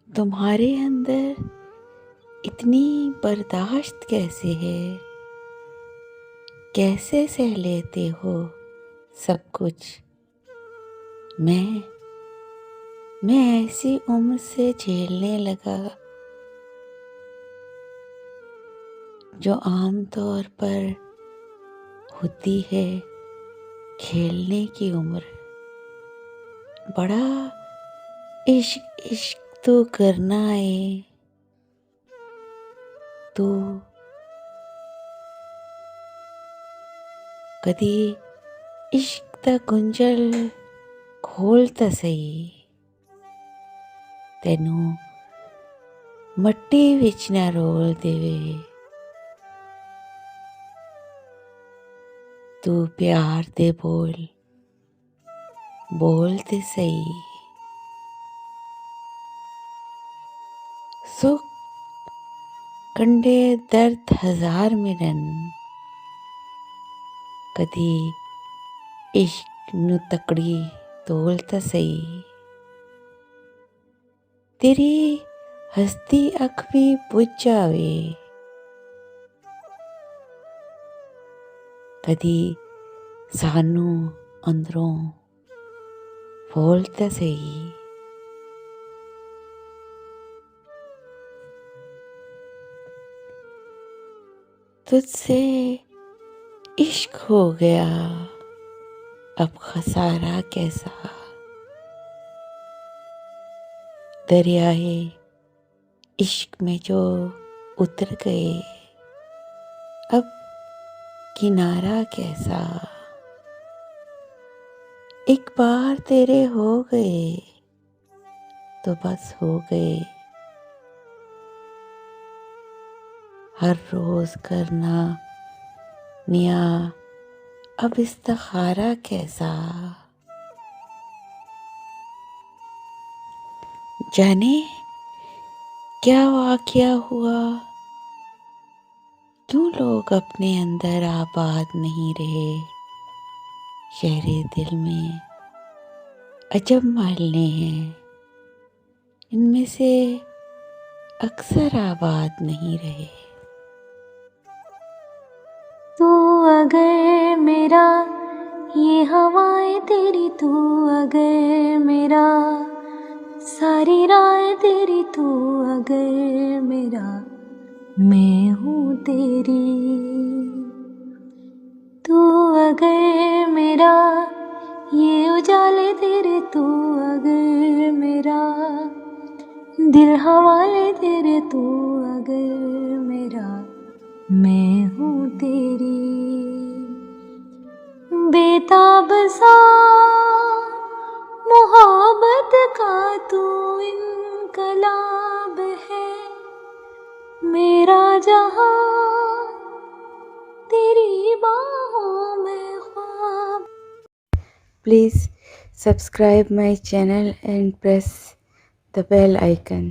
तुम्हारे अंदर इतनी बर्दाश्त कैसे है? कैसे सह लेते हो सब कुछ? मैं ऐसी उम्र से झेलने लगा जो आम तौर पर होती है खेलने की उम्र। बड़ा इश्क इश्क तो करना है तो कदी इश्क दा गुंजल खोल ता सही। तेनू मट्टी विच ना रोल देवे। तू प्यार दे बोल ते सही। सुख कंडे दर्द हजार मिलन। कदी इश्क नू तकड़ी तोल ता सही। तेरी हस्ती अख भी बुझ जावे। कदी सानू अंदरों फूल ता सही। तुझसे इश्क हो गया अब खसारा कैसा। दरियाए इश्क में जो उतर गए अब किनारा कैसा। एक बार तेरे हो गए तो बस हो गए। हर रोज करना निया अब इस्तिखारा कैसा। जाने क्या वाकया हुआ, क्यों लोग अपने अंदर आबाद नहीं रहे। शहरे दिल में अजब महल्ले हैं, इनमें से अक्सर आबाद नहीं रहे। तू अगर मेरा ये हवाएं तेरी, तू अगर मेरा सारी राह तेरी, तू अगर मेरा मैं हूँ तेरी। तू अगर मेरा ये उजाले तेरे, तू अगर मेरा दिल हवाले तेरे, तू अगर मेरा मैं हूँ तेरी। बेताब सा मोहब्बत का तू इनकलाब है। मेरा जहां तेरी बाहों में ख्वाब। Please subscribe my channel and press the bell icon.